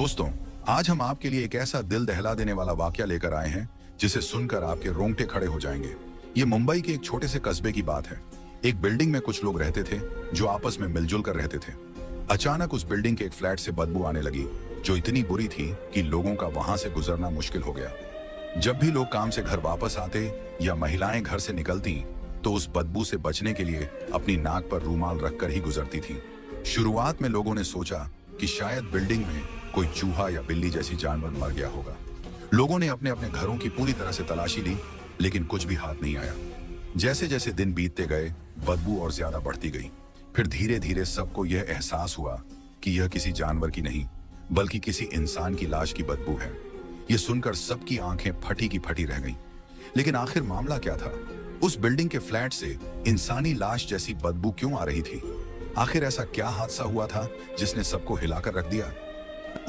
दोस्तों, आज हम आपके लिए एक ऐसा दिल दहला देने वाला वाकया लेकर आए हैं जिसे सुनकर आपके रोंगटे खड़े हो जाएंगे। ये मुंबई के एक छोटे से कस्बे की बात है। एक बिल्डिंग में कुछ लोग रहते थे जो आपस में मिलजुल कर रहते थे। अचानक उस बिल्डिंग के एक फ्लैट से बदबू आने लगी जो इतनी बुरी थी कि लोगों का वहां से गुजरना मुश्किल हो गया। जब भी लोग काम से घर वापस आते या महिलाएं घर से निकलती तो उस बदबू से बचने के लिए अपनी नाक पर रूमाल रखकर ही गुजरती थी। शुरुआत में लोगों ने सोचा कि शायद बिल्डिंग में कोई चूहा या बिल्ली जैसी जानवर मर गया होगा। लोगों ने अपने अपने घरों की पूरी तरह से तलाशी ली, लेकिन कुछ भी हाथ नहीं आया। जैसे जैसे दिन बीतते गए बदबू और ज्यादा बढ़ती गई। फिर धीरे धीरे सबको यह एहसास हुआ कि यह किसी जानवर की नहीं बल्कि किसी इंसान की लाश की बदबू है। यह सुनकर सबकी आंखें फटी की फटी रह गईं। लेकिन आखिर मामला क्या था? उस बिल्डिंग के फ्लैट से इंसानी लाश जैसी बदबू क्यों आ रही थी? आखिर ऐसा क्या हादसा हुआ था जिसने सबको हिलाकर रख दिया?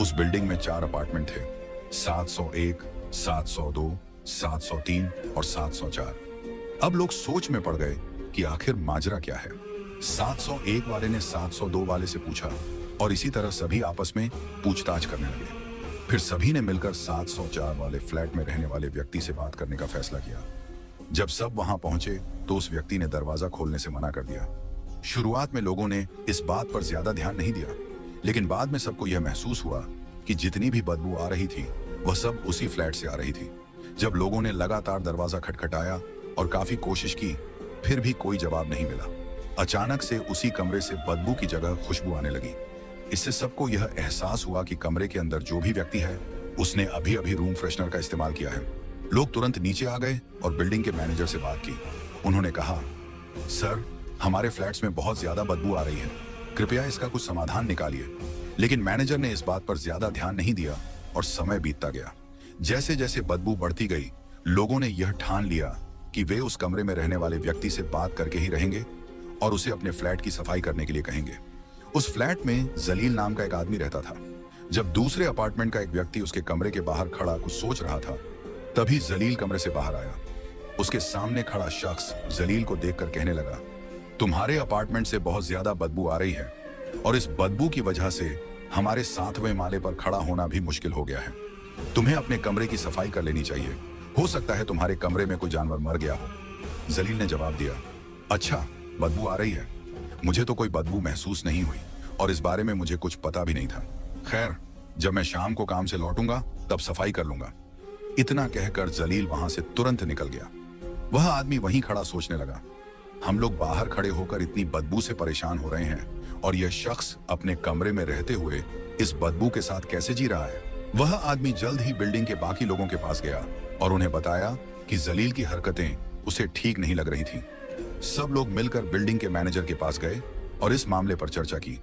उस बिल्डिंग में 4 अपार्टमेंट थे, 701, 702, 703 और 704। अब लोग सोच में पड़ गए कि आखिर माजरा क्या है। 701 वाले ने 702 वाले से पूछा और इसी तरह सभी आपस में पूछताछ करने लगे। फिर सभी ने मिलकर 704 वाले फ्लैट में रहने वाले व्यक्ति से बात करने का फैसला किया। जब सब वहां पहुंचे तो उस व्यक्ति ने दरवाजा खोलने से मना कर दिया। शुरुआत में लोगों ने इस बात पर ज्यादा ध्यान नहीं दिया, लेकिन बाद में सबको यह महसूस हुआ कि जितनी भी बदबू आ रही थी वह सब उसी फ्लैट से आ रही थी। जब लोगों ने लगातार दरवाजा खटखटाया और काफी कोशिश की, फिर भी कोई जवाब नहीं मिला। अचानक से उसी कमरे से बदबू की जगह खुशबू आने लगी। इससे सबको यह एहसास हुआ कि कमरे के अंदर जो भी व्यक्ति है उसने अभी अभी रूम फ्रेशनर का इस्तेमाल किया है। लोग तुरंत नीचे आ गए और बिल्डिंग के मैनेजर से बात की। उन्होंने कहा, सर, हमारे फ्लैट्स में बहुत ज्यादा बदबू आ रही है, कृपया इसका कुछ समाधान निकालिए। लेकिन मैनेजर ने इस बात पर ज्यादा ध्यान नहीं दिया और समय बीतता गया। जैसे जैसे बदबू बढ़ती गई, लोगों ने यह ठान लिया कि वे उस कमरे में रहने वाले व्यक्ति से बात करके ही रहेंगे और उसे अपने फ्लैट की सफाई करने के लिए कहेंगे। उस फ्लैट में जलील नाम का एक आदमी रहता था। जब दूसरे अपार्टमेंट का एक व्यक्ति उसके कमरे के बाहर खड़ा कुछ सोच रहा था, तभी जलील कमरे से बाहर आया। उसके सामने खड़ा शख्स जलील को देखकर कहने लगा, तुम्हारे अपार्टमेंट से बहुत ज्यादा बदबू आ रही है और इस बदबू की वजह से हमारे 7वें माले पर खड़ा होना भी मुश्किल हो गया है। तुम्हें अपने कमरे की सफाई कर लेनी चाहिए। हो सकता है तुम्हारे कमरे में कोई जानवर मर गया हो। जलील ने जवाब दिया, अच्छा, बदबू आ रही है। मुझे तो कोई बदबू महसूस नहीं हुई और इस बारे में मुझे कुछ पता भी नहीं था। खैर, जब मैं शाम को काम से लौटूंगा तब सफाई कर लूंगा। इतना कहकर जलील वहां से तुरंत निकल गया। वह आदमी वहीं खड़ा सोचने लगा, हम लोग बाहर खड़े होकर इतनी बदबू से परेशान हो रहे हैं और यह शख्स अपने कमरे में रहते हुए इस बदबू के साथ कैसे जी रहा है। वह आदमी जल्द ही बिल्डिंग के बाकी लोगों के पास गया और उन्हें बताया कि जलील की हरकतें उसे ठीक नहीं लग रही थीं। सब लोग मिलकर बिल्डिंग के मैनेजर के पास गए और इस मामले पर चर्चा की।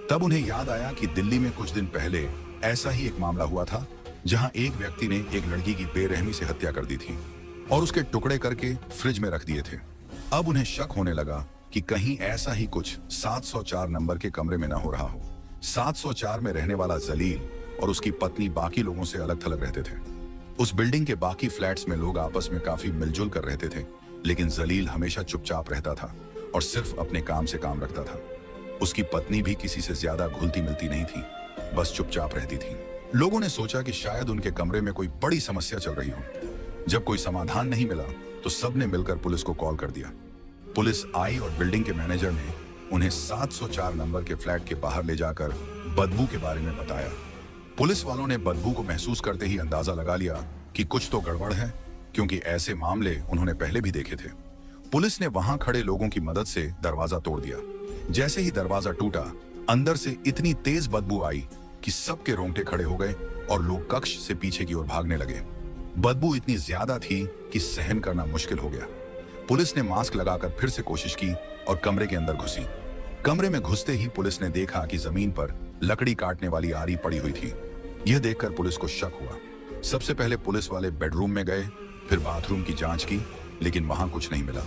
तब उन्हें याद आया कि दिल्ली में कुछ दिन पहले ऐसा ही एक मामला हुआ था जहां एक व्यक्ति ने एक लड़की की बेरहमी से हत्या कर दी थी और उसके टुकड़े करके फ्रिज में रख दिए थे। अब उन्हें शक होने लगा कि कहीं ऐसा ही कुछ 704 नंबर के कमरे में न हो रहा हो। 704 में रहने वाला जलील और उसकी पत्नी बाकी लोगों से अलग थलग रहते थे। उस बिल्डिंग के बाकी फ्लैट्स में लोग आपस में काफी मिलजुल कर रहते थे, लेकिन जलील हमेशा चुपचाप रहता था और सिर्फ अपने काम से काम रखता था। उसकी पत्नी भी किसी से ज्यादा घुलती मिलती नहीं थी, बस चुपचाप रहती थी। लोगों ने सोचा कि शायद उनके कमरे में कोई बड़ी समस्या चल रही हो। जब कोई समाधान नहीं मिला तो सबने मिलकर पुलिस को कॉल कर दिया। पुलिस आई और बिल्डिंग के मैनेजर ने उन्हें 704 नंबर के फ्लैट के बाहर ले जाकर बदबू के बारे में बताया। पुलिस वालों ने बदबू को महसूस करते ही अंदाजा लगा लिया कि कुछ तो गड़बड़ है, क्योंकि ऐसे मामले उन्होंने पहले भी देखे थे। पुलिस ने वहां खड़े लोगों की मदद से दरवाजा तोड़ दिया। जैसे ही दरवाजा टूटा, अंदर से इतनी तेज बदबू आई कि सबके रोंगटे खड़े हो गए और लोग कक्ष से पीछे की ओर भागने लगे। बदबू इतनी ज्यादा थी कि सहन करना मुश्किल हो गया। पुलिस ने मास्क लगाकर फिर से कोशिश की और कमरे के अंदर घुसी। कमरे में घुसते ही पुलिस ने देखा कि जमीन पर लकड़ी काटने वाली आरी पड़ी हुई थी। यह देखकर पुलिस को शक हुआ। सबसे पहले पुलिस वाले बेडरूम में गए, फिर बाथरूम की जांच की, लेकिन वहां कुछ नहीं मिला।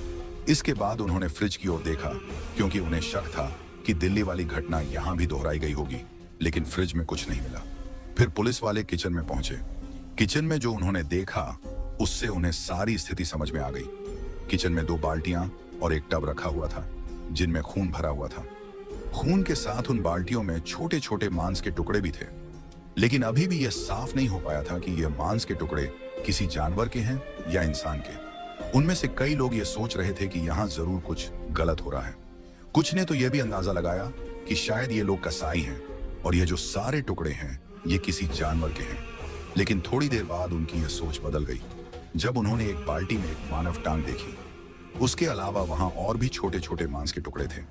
इसके बाद उन्होंने फ्रिज की ओर देखा, क्योंकि उन्हें शक था कि दिल्ली वाली घटना यहां भी दोहराई गई होगी, लेकिन फ्रिज में कुछ नहीं मिला। फिर पुलिस वाले किचन में पहुंचे। किचन में जो उन्होंने देखा उससे उन्हें सारी स्थिति समझ में आ गई। किचन में 2 बाल्टियां और एक टब रखा हुआ था जिनमें खून भरा हुआ था। खून के साथ उन बाल्टियों में छोटे छोटे मांस के टुकड़े भी थे। लेकिन अभी भी यह साफ नहीं हो पाया था कि यह मांस के टुकड़े किसी जानवर के हैं या इंसान के। उनमें से कई लोग यह सोच रहे थे कि यहां जरूर कुछ गलत हो रहा है। कुछ ने तो यह भी अंदाजा लगाया कि शायद ये लोग कसाई हैं और ये जो सारे टुकड़े हैं ये किसी जानवर के हैं। लेकिन थोड़ी देर बाद उनकी यह सोच बदल गई जब उन्होंने एक बाल्टी में एक मानव टांग देखी। उसके अलावा वहां और भी छोटे छोटे मांस के टुकड़े थे।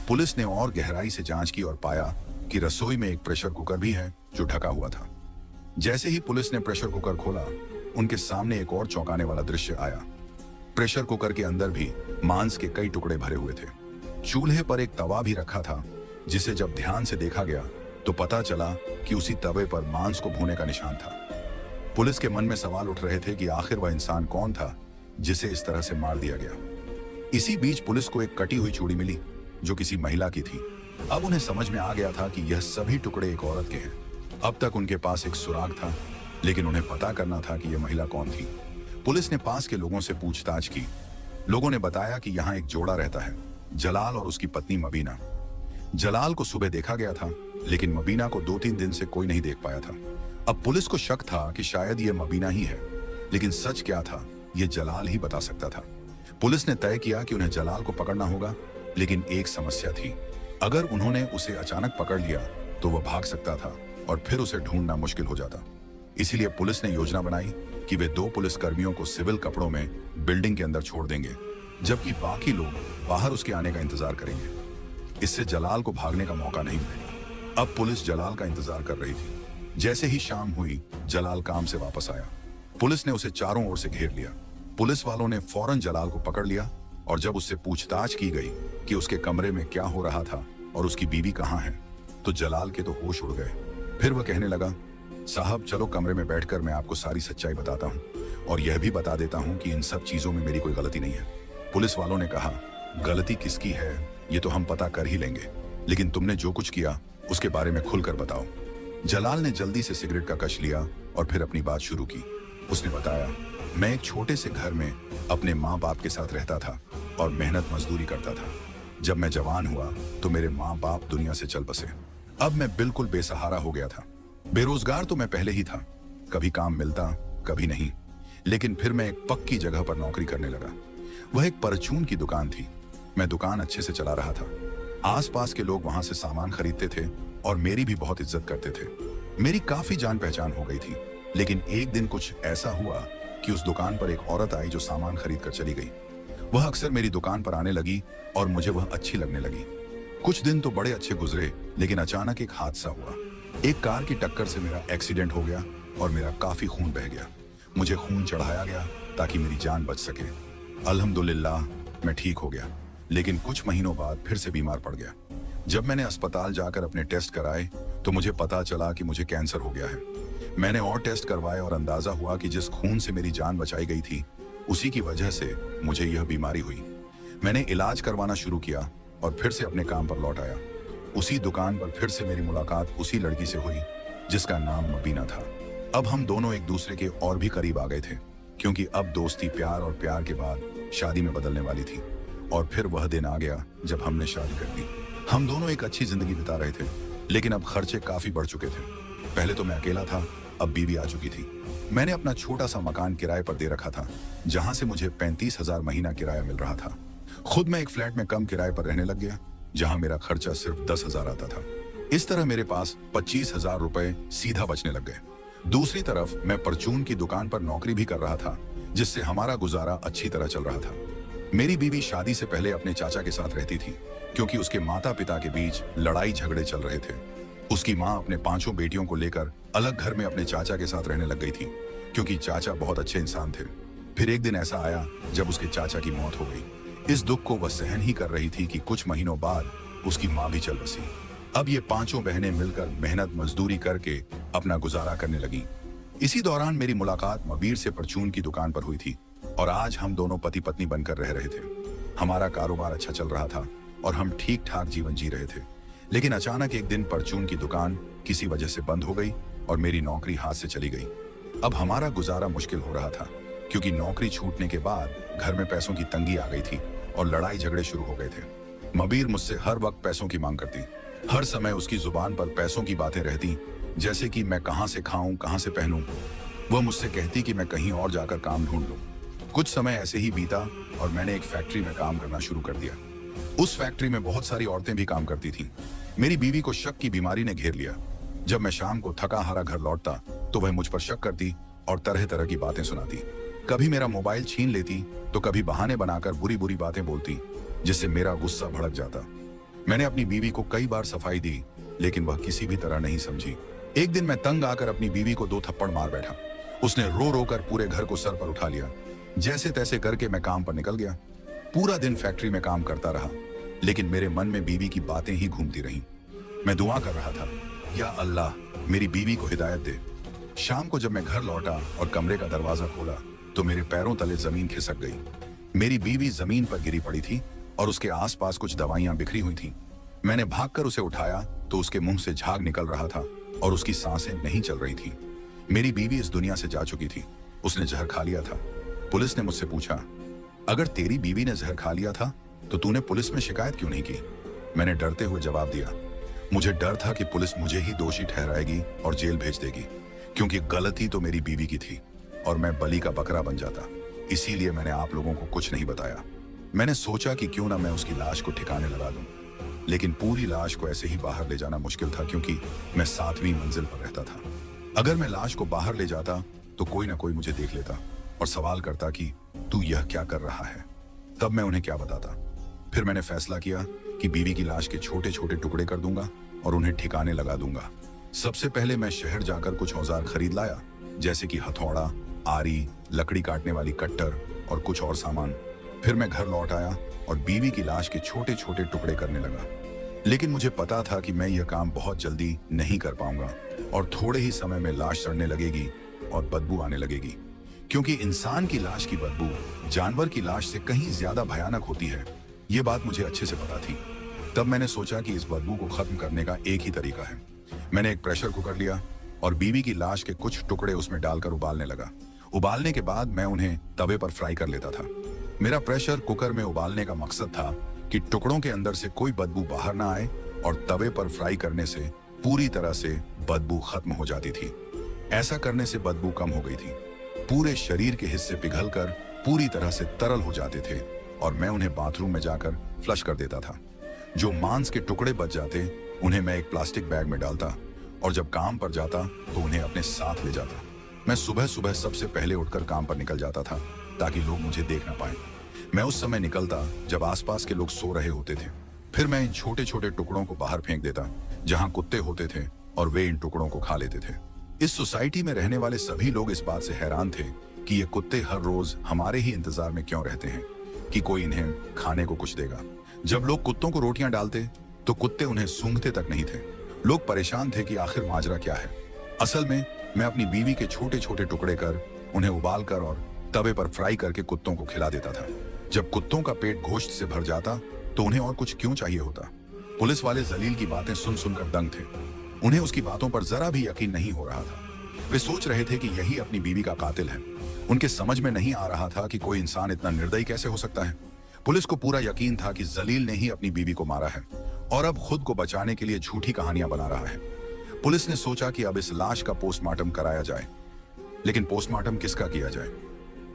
पुलिस ने और गहराई से जांच की और पाया कि रसोई में एक प्रेशर कुकर भी है जो ढका हुआ था। जैसे ही पुलिस ने प्रेशर कुकर खोला, उनके सामने एक और चौंकाने वाला दृश्य आया। प्रेशर कुकर के अंदर भी मांस के कई टुकड़े भरे हुए थे। चूल्हे पर एक तवा भी रखा था, जिसे जब ध्यान से देखा गया तो पता चला कि उसी तवे पर मांस को भूनने का निशान था। पुलिस के मन में सवाल उठ रहे थे कि आखिर वह इंसान कौन था जिसे इस तरह से मार दिया गया। इसी बीच पुलिस को एक कटी हुई चूड़ी मिली जो किसी महिला की थी। अब उन्हें समझ में आ गया था कि यह सभी टुकड़े एक औरत के हैं। अब तक उनके पास एक सुराग था, लेकिन उन्हें पता करना था कि यह महिला कौन थी। पुलिस ने पास के लोगों से पूछताछ की। लोगों ने बताया कि यहाँ एक जोड़ा रहता है, जलाल और उसकी पत्नी मबीना। जलाल को सुबह देखा गया था, लेकिन मबीना को 2-3 दिन से कोई नहीं देख पाया था। अब पुलिस को शक था कि शायद यह मबीना ही है, लेकिन सच क्या था यह जलाल ही बता सकता था। पुलिस ने तय किया कि उन्हें जलाल को पकड़ना होगा, लेकिन एक समस्या थी। अगर उन्होंने उसे अचानक पकड़ लिया तो वह भाग सकता था और फिर उसे ढूंढना मुश्किल हो जाता। इसीलिए पुलिस ने योजना बनाई कि वे 2 पुलिसकर्मियों को सिविल कपड़ों में बिल्डिंग के अंदर छोड़ देंगे, जबकि बाकी लोग बाहर उसके आने का इंतजार करेंगे। इससे जलाल को भागने का मौका नहीं मिलेगा। अब पुलिस जलाल का इंतजार कर रही थी। जैसे ही शाम हुई, जलाल काम से वापस आया। पुलिस ने उसे चारों ओर से घेर लिया। पुलिस वालों ने फौरन जलाल को पकड़ लिया और जब उससे पूछताछ की गई कि उसके कमरे में क्या हो रहा था और उसकी बीवी कहाँ है, तो जलाल के तो होश उड़ गए। फिर वह कहने लगा, साहब चलो कमरे में बैठकर मैं आपको सारी सच्चाई बताता हूँ और यह भी बता देता हूँ कि इन सब चीजों में मेरी कोई गलती नहीं है। पुलिस वालों ने कहा, गलती किसकी है ये तो हम पता कर ही लेंगे, लेकिन तुमने जो कुछ किया उसके बारे में खुलकर बताओ। जलाल ने जल्दी से सिगरेट का कश लिया और फिर अपनी बात शुरू की। उसने बताया, मैं एक छोटे से घर में अपने माँ बाप के साथ रहता था और मेहनत मजदूरी करता था। जब मैं जवान हुआ तो मेरे माँ बाप दुनिया से चल बसे। अब मैं बिल्कुल बेसहारा हो गया था। बेरोजगार तो मैं पहले ही था, कभी काम मिलता कभी नहीं, लेकिन फिर मैं एक पक्की जगह पर नौकरी करने लगा। वह एक परचून की दुकान थी। मैं दुकान अच्छे से चला रहा था। आसपास के लोग वहां से सामान खरीदते थे और मेरी भी बहुत इज्जत करते थे। मेरी काफी जान पहचान हो गई थी। लेकिन एक दिन कुछ ऐसा हुआ कि उस दुकान पर एक औरत आई जो सामान खरीद कर चली गई। वह अक्सर मेरी दुकान पर आने लगी और मुझे वह अच्छी लगने लगी। कुछ दिन तो बड़े अच्छे गुजरे, लेकिन अचानक एक हादसा हुआ। एक कार की टक्कर से मेरा एक्सीडेंट हो गया और मेरा काफी खून बह गया। मुझे खून चढ़ाया गया ताकि मेरी जान बच सके। अल्हम्दुलिल्लाह मैं ठीक हो गया, लेकिन कुछ महीनों बाद फिर से बीमार पड़ गया। जब मैंने अस्पताल जाकर अपने टेस्ट कराए तो मुझे पता चला कि मुझे कैंसर हो गया है। मैंने और टेस्ट करवाए और अंदाजा हुआ कि जिस खून से मेरी जान बचाई गई थी उसी की वजह से मुझे यह बीमारी हुई। मैंने इलाज करवाना शुरू किया और फिर से अपने काम पर लौट आया। उसी दुकान पर फिर से मेरी मुलाकात उसी लड़की से हुई जिसका नाम मबीना था। अब हम दोनों एक दूसरे के और भी करीब आ गए थे, क्योंकि अब दोस्ती प्यार और प्यार के बाद शादी में बदलने वाली थी। और फिर वह दिन आ गया जब हमने शादी कर ली। हम दोनों एक अच्छी जिंदगी बिता रहे थे, लेकिन अब खर्चे काफी बढ़ चुके थे। पहले तो मैं अकेला था, अब बीवी आ चुकी थी। मैंने अपना छोटा सा मकान किराए पर दे रखा था, जहां से मुझे 35,000 महीना किराया मिल रहा था। खुद मैं एक फ्लैट में कम किराए पर रहने लग गया, जहां मेरा खर्चा सिर्फ 10,000 आता था। इस तरह मेरे पास 25,000 रुपए सीधा बचने लग गए। दूसरी तरफ मैं परचून की दुकान पर नौकरी भी कर रहा था, जिससे हमारा गुजारा अच्छी तरह चल रहा था। मेरी बीवी शादी से पहले अपने चाचा के साथ रहती थी, क्योंकि उसके माता पिता के बीच लड़ाई झगड़े चल रहे थे। उसकी माँ अपने 5 बेटियों को लेकर अलग घर में अपने चाचा के साथ रहने लग गई थी, क्योंकि चाचा बहुत अच्छे इंसान थे। फिर एक दिन ऐसा आया जब उसके चाचा की मौत हो गई। इस दुख को वह सहन ही कर रही थी कि कुछ महीनों बाद उसकी माँ भी चल बसी। अब ये 5 बहनें मिलकर मेहनत मजदूरी करके अपना गुजारा करने लगी। इसी दौरान मेरी मुलाकात मबीर से परचून की दुकान पर हुई थी और आज हम दोनों पति पत्नी बनकर रह रहे थे। हमारा कारोबार अच्छा चल रहा था और हम ठीक ठाक जीवन जी रहे थे। लेकिन अचानक एक दिन परचून की दुकान किसी वजह से बंद हो गई और मेरी नौकरी हाथ से चली गई। अब हमारा गुजारा मुश्किल हो रहा था, क्योंकि नौकरी छूटने के बाद घर में पैसों की तंगी आ गई थी और लड़ाई झगड़े शुरू हो गए थे। मबीर मुझसे हर वक्त पैसों की मांग करती। हर समय उसकी जुबान पर पैसों की बातें रहती, जैसे कि मैं कहाँ से खाऊं, कहाँ से पहनूं। वह मुझसे कहती कि मैं कहीं और जाकर काम ढूंढ लूं। कुछ समय ऐसे ही बीता और मैंने एक फैक्ट्री में काम करना शुरू कर दिया। उस फैक्ट्री में बहुत सारी औरतें भी काम करती थीं। मेरी बीवी को शक की बीमारी ने घेर लिया। जब मैं शाम को थका हारा घर लौटता तो वह मुझ पर शक करती और तरह तरह की बातें सुनाती। कभी मेरा मोबाइल छीन लेती तो कभी बहाने बनाकर बुरी बुरी बातें बोलती, जिससे मेरा गुस्सा भड़क जाता। मैंने अपनी बीवी को कई बार सफाई दी, लेकिन वह किसी भी तरह नहीं समझी। एक दिन मैं तंग आकर अपनी बीवी को 2 थप्पड़ मार बैठा। उसने रो रो कर पूरे घर को सर पर उठा लिया। जैसे तैसे करके मैं काम पर निकल गया। पूरा दिन फैक्ट्री में काम करता रहा, लेकिन मेरे मन में बीवी की बातें ही घूमती रहीं। मैं दुआ कर रहा था, या अल्लाह मेरी बीवी को हिदायत दे। शाम को जब मैं घर लौटा और कमरे का दरवाजा खोला तो मेरे पैरों तले जमीन खिसक गई। मेरी बीवी जमीन पर गिरी पड़ी थी और उसके आसपास कुछ दवाइयां बिखरी हुई थीं। मैंने भागकर उसे उठाया तो उसके मुंह से झाग निकल रहा था और उसकी सांसें नहीं चल रही थी। मेरी बीवी इस दुनिया से जा चुकी थी। उसने जहर खा लिया था। पुलिस ने मुझसे पूछा, अगर तेरी बीवी ने जहर खा लिया था तो तूने पुलिस में शिकायत क्यों नहीं की? मैंने डरते हुए जवाब दिया, मुझे डर था कि पुलिस मुझे ही दोषी ठहराएगी और जेल भेज देगी, क्योंकि गलती तो मेरी बीवी की थी और मैं बलि का बकरा बन जाता। इसीलिए मैंने आप लोगों को कुछ नहीं बताया। मैंने सोचा कि क्यों ना मैं उसकी लाश को ठिकाने लगा दूं, लेकिन पूरी लाश को ऐसे ही बाहर ले जाना मुश्किल था, क्योंकि मैं 7वीं मंजिल पर रहता था। अगर मैं लाश को बाहर ले जाता तो कोई ना कोई मुझे देख लेता और सवाल करता कि तू यह क्या कर रहा है। तब मैं उन्हें क्या बताता? फिर मैंने फैसला किया कि बीवी की लाश के छोटे छोटे टुकड़े कर दूंगा और उन्हें ठिकाने लगा दूंगा। सबसे पहले मैं शहर जाकर कुछ औजार खरीद लाया, जैसे कि हथौड़ा, आरी, लकड़ी काटने वाली कट्टर और कुछ और सामान। फिर मैं घर लौट आया और बीवी की लाश के छोटे छोटे टुकड़े करने लगा। लेकिन मुझे पता था कि मैं यह काम बहुत जल्दी नहीं कर पाऊंगा और थोड़े ही समय में लाश सड़ने लगेगी और बदबू आने लगेगी, क्योंकि इंसान की लाश की बदबू जानवर की लाश से कहीं ज्यादा भयानक होती है। ये बात मुझे अच्छे से पता थी। तब मैंने सोचा कि इस बदबू को खत्म करने का एक ही तरीका है। मैंने एक प्रेशर कुकर लिया और बीवी की लाश के कुछ टुकड़े उसमें डालकर उबालने लगा। उबालने के बाद मैं उन्हें तवे पर फ्राई कर लेता था। मेरा प्रेशर कुकर में उबालने का मकसद था कि टुकड़ों के अंदर से कोई बदबू बाहर ना आए और तवे पर फ्राई करने से पूरी तरह से बदबू खत्म हो जाती थी। ऐसा करने से बदबू कम हो गई थी। पूरे शरीर के हिस्से पिघलकर पूरी तरह से तरल हो जाते थे और मैं उन्हें बाथरूम में जाकर फ्लश कर देता था। जो मांस के टुकड़े बच जाते उन्हें मैं एक प्लास्टिक बैग में डालता और जब काम पर जाता तो उन्हें अपने साथ ले जाता। मैं सुबह सुबह सबसे पहले उठकर काम पर निकल जाता था ताकि लोग मुझे देख ना पाएं। मैं उस समय निकलता जब आसपास के लोग सो रहे होते थे। फिर मैं इन छोटे छोटे टुकड़ों को बाहर फेंक देता जहां कुत्ते होते थे और वे इन टुकड़ों को खा लेते थे। इस सोसाइटी में रहने वाले सभी लोग इस बात से हैरान थे कि ये कुत्ते हर रोज हमारे ही इंतजार में क्यों रहते हैं कि कोई इन्हें खाने को कुछ देगा। जब लोग कुत्तों को रोटियां डालते तो कुत्ते उन्हें सूंघते तक नहीं थे। लोग परेशान थे कि आखिर माजरा क्या है। असल में मैं अपनी बीवी के छोटे छोटे टुकड़े कर उन्हें उबाल कर और तवे पर फ्राई करके कुत्तों को खिला देता था। जब कुत्तों का पेट गोश्त से भर जाता तो उन्हें और कुछ क्यों चाहिए होता। पुलिस वाले जलील की बातें सुन सुनकर दंग थे। उन्हें उसकी बातों पर जरा भी यकीन नहीं हो रहा था। वे सोच रहे थे कि यही अपनी बीवी का कातिल है। उनके समझ में नहीं आ रहा था कि कोई इंसान इतना निर्दयी कैसे हो सकता है। पुलिस को पूरा यकीन था कि जलील ने ही अपनी बीवी को मारा है और अब खुद को बचाने के लिए झूठी कहानियां बना रहा है। पुलिस ने सोचा कि अब इस लाश का पोस्टमार्टम कराया जाए, लेकिन पोस्टमार्टम किसका किया जाए?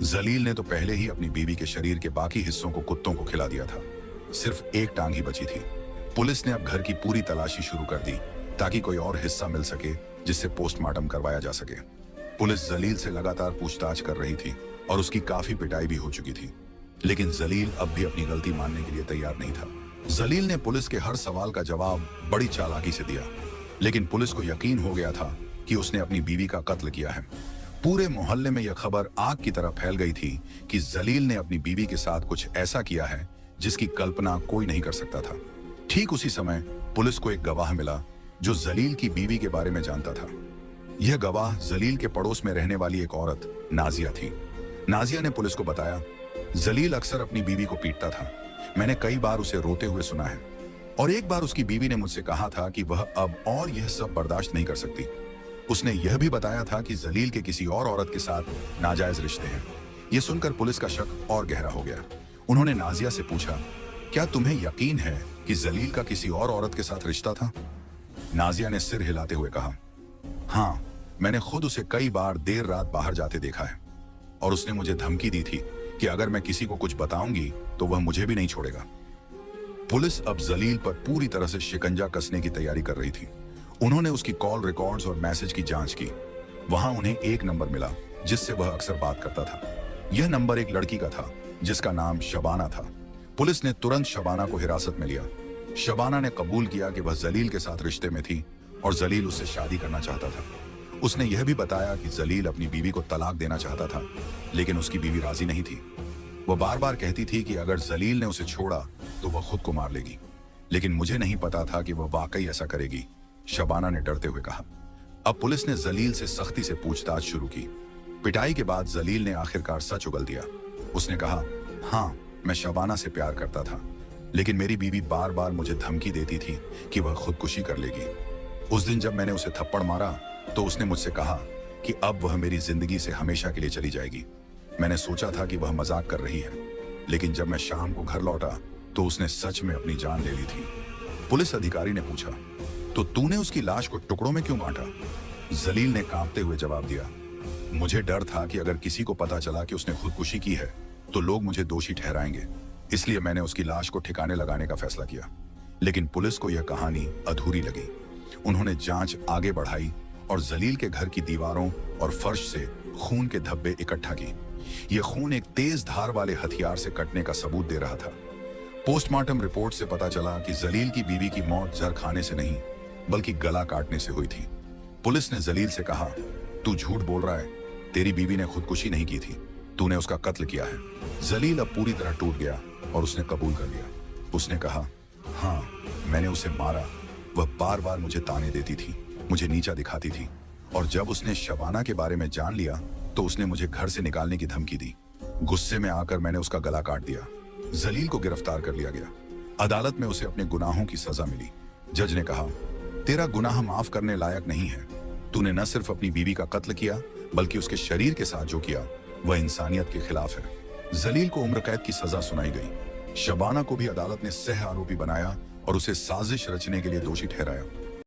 जलील ने तो पहले ही अपनी बीवी के शरीर के बाकी हिस्सों को कुत्तों को खिला दिया था। सिर्फ एक टांग ही बची थी। पुलिस ने अब घर की पूरी तलाशी शुरू कर दी ताकि कोई और हिस्सा मिल सके जिससे पोस्टमार्टम करवाया जा सके। पुलिस जलील से लगातार पूछताछ कर रही थी और उसकी काफी पिटाई भी हो चुकी थी, लेकिन जलील अब भी अपनी गलती मानने के लिए तैयार नहीं था। जलील ने पुलिस के हर सवाल का जवाब बड़ी चालाकी से दिया, लेकिन पुलिस को यकीन हो गया था कि उसने अपनी बीवी का कत्ल किया है। पूरे मोहल्ले में यह खबर आग की तरह फैल गई थी कि जलील ने अपनी बीवी के साथ कुछ ऐसा किया है जिसकी कल्पना कोई नहीं कर सकता था। ठीक उसी समय पुलिस को एक गवाह मिला जो जलील की बीवी के बारे में जानता था। यह गवाह जलील के पड़ोस में रहने वाली एक औरत नाजिया थी। नाजिया ने पुलिस को बताया, जलील अक्सर अपनी बीवी को पीटता था। मैंने कई बार उसे रोते हुए सुना है और एक बार उसकी बीवी ने मुझसे कहा था कि वह अब और यह सब बर्दाश्त नहीं कर सकती। उसने यह भी बताया था कि जलील के किसी और औरत के साथ नाजायज रिश्ते हैं। यह सुनकर पुलिस का शक और गहरा हो गया। उन्होंने नाजिया से पूछा, क्या तुम्हें यकीन है कि जलील का किसी और औरत के साथ रिश्ता था? नाजिया ने सिर हिलाते हुए कहा, हाँ, मैंने खुद उसे कई बार देर रात बाहर जाते देखा है और उसने मुझे धमकी दी थी कि अगर मैं किसी को कुछ बताऊंगी तो वह मुझे भी नहीं छोड़ेगा। पुलिस अब जलील पर पूरी तरह से शिकंजा कसने की तैयारी कर रही थी। उन्होंने उसकी कॉल रिकॉर्ड्स और मैसेज की जांच की। वहां उन्हें एक नंबर मिला जिससे वह अक्सर बात करता था। यह नंबर एक लड़की का था जिसका नाम शबाना था। पुलिस ने तुरंत शबाना को हिरासत में लिया। शबाना ने कबूल किया कि वह जलील के साथ रिश्ते में थी और जलील उससे शादी करना चाहता था। उसने यह भी बताया कि जलील अपनी बीवी को तलाक देना चाहता था, लेकिन उसकी बीवी राजी नहीं थी। वो बार बार कहती थी कि अगर जलील ने उसे छोड़ा तो वह खुद को मार लेगी, लेकिन मुझे नहीं पता था कि वह वाकई ऐसा करेगी, शबाना ने डरते हुए कहा। अब पुलिस ने जलील से सख्ती से पूछताछ शुरू की। पिटाई के बाद जलील ने आखिरकार सच उगल दिया। उसने कहा, हाँ, मैं शबाना से प्यार करता था, लेकिन मेरी बीवी बार बार मुझे धमकी देती थी कि वह खुदकुशी कर लेगी। उस दिन जब मैंने उसे थप्पड़ मारा तो उसने मुझसे कहा कि अब वह मेरी जिंदगी से हमेशा के लिए चली जाएगी। मैंने सोचा था कि वह मजाक कर रही है, लेकिन जब मैं शाम को घर लौटा तो उसने सच में अपनी जान ले ली थी। पुलिस अधिकारी ने पूछा, तो तूने उसकी लाश को टुकड़ों में क्यों बांटा? जलील ने कांपते हुए जवाब दिया, मुझे डर था कि अगर किसी को पता चला कि उसने खुदकुशी की है तो लोग मुझे दोषी ठहराएंगे, इसलिए मैंने उसकी लाश को ठिकाने लगाने का फैसला किया। लेकिन पुलिस को यह कहानी अधूरी लगी। उन्होंने जांच आगे बढ़ाई और जलील के घर की दीवारों और फर्श से खून के धब्बे इकट्ठा की। यह खून एक तेज धार वाले हथियार से कटने का सबूत दे रहा था। पोस्टमार्टम रिपोर्ट से पता चला कि जलील की बीवी की मौत जहर खाने से नहीं बल्कि गला काटने से हुई थी। पुलिस ने जलील से कहा, तू झूठ बोल रहा है, तेरी बीवी ने खुदकुशी नहीं की थी, तूने उसका कत्ल किया है। जलील अब पूरी तरह टूट गया और उसने कबूल कर लिया। उसने कहा, हाँ, मैंने उसे मारा। वह बार बार मुझे ताने देती थी, मुझे नीचा दिखाती थी, और जब उसने शबाना के बारे में जान लिया तो उसने मुझे घर से निकालने की धमकी दी। गुस्से में आकर मैंने उसका गला काट दिया। जलील को गिरफ्तार कर लिया गया। अदालत में उसे अपने गुनाहों की सजा मिली। जज ने कहा, तेरा गुनाह माफ करने लायक नहीं है। तूने न सिर्फ अपनी बीवी का कत्ल किया बल्कि उसके शरीर के साथ जो किया वह इंसानियत के खिलाफ है। जलील को उम्र कैद की सजा सुनाई गई। शबाना को भी अदालत ने सह आरोपी बनाया और उसे साजिश रचने के लिए दोषी ठहराया।